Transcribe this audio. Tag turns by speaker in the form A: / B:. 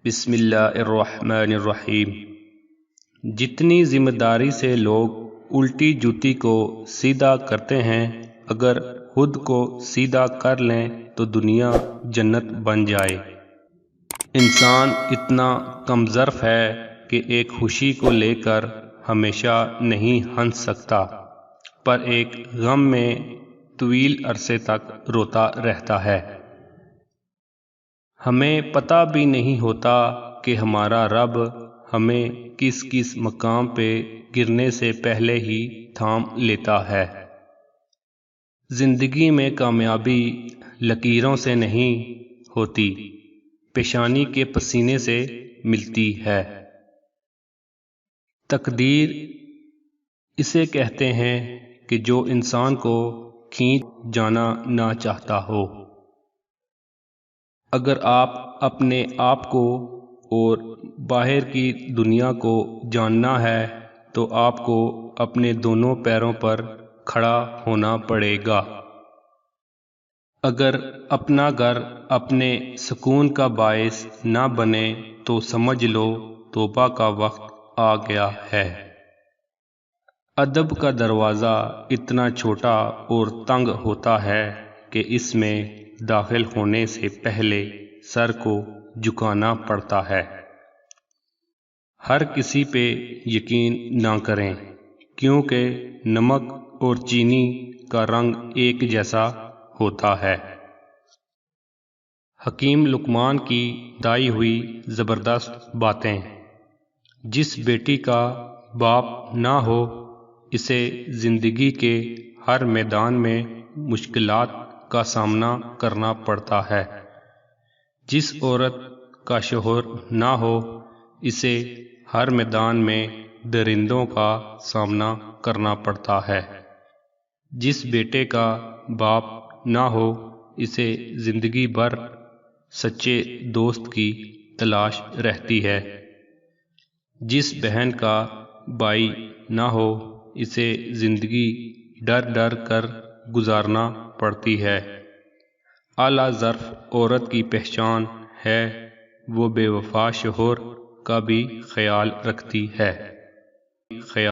A: بسم اللہ الرحمن الرحیم۔ جتنی ذمہ داری سے لوگ الٹی جوتی کو سیدھا کرتے ہیں، اگر خود کو سیدھا کر لیں تو دنیا جنت بن جائے۔ انسان اتنا کم ظرف ہے کہ ایک خوشی کو لے کر ہمیشہ نہیں ہنس سکتا، پر ایک غم میں طویل عرصے تک روتا رہتا ہے۔ ہمیں پتہ بھی نہیں ہوتا کہ ہمارا رب ہمیں کس کس مقام پہ گرنے سے پہلے ہی تھام لیتا ہے۔ زندگی میں کامیابی لکیروں سے نہیں ہوتی، پیشانی کے پسینے سے ملتی ہے۔ تقدیر اسے کہتے ہیں کہ جو انسان کو کھینچ جانا نہ چاہتا ہو۔ اگر آپ اپنے آپ کو اور باہر کی دنیا کو جاننا ہے تو آپ کو اپنے دونوں پیروں پر کھڑا ہونا پڑے گا۔ اگر اپنا گھر اپنے سکون کا باعث نہ بنے تو سمجھ لو توبہ کا وقت آ گیا ہے۔ ادب کا دروازہ اتنا چھوٹا اور تنگ ہوتا ہے کہ اس میں داخل ہونے سے پہلے سر کو جھکانا پڑتا ہے۔ ہر کسی پہ یقین نہ کریں، کیونکہ نمک اور چینی کا رنگ ایک جیسا ہوتا ہے۔ حکیم لقمان کی بتائی ہوئی زبردست باتیں۔ جس بیٹی کا باپ نہ ہو، اسے زندگی کے ہر میدان میں مشکلات کا سامنا کرنا پڑتا ہے۔ جس عورت کا شوہر نہ ہو، اسے ہر میدان میں درندوں کا سامنا کرنا پڑتا ہے۔ جس بیٹے کا باپ نہ ہو، اسے زندگی بھر سچے دوست کی تلاش رہتی ہے۔ جس بہن کا بھائی نہ ہو، اسے زندگی ڈر ڈر کر گزارنا پڑتی ہے۔ اعلیٰ ظرف عورت کی پہچان ہے، وہ بے وفا شوہر کا بھی خیال رکھتی ہے۔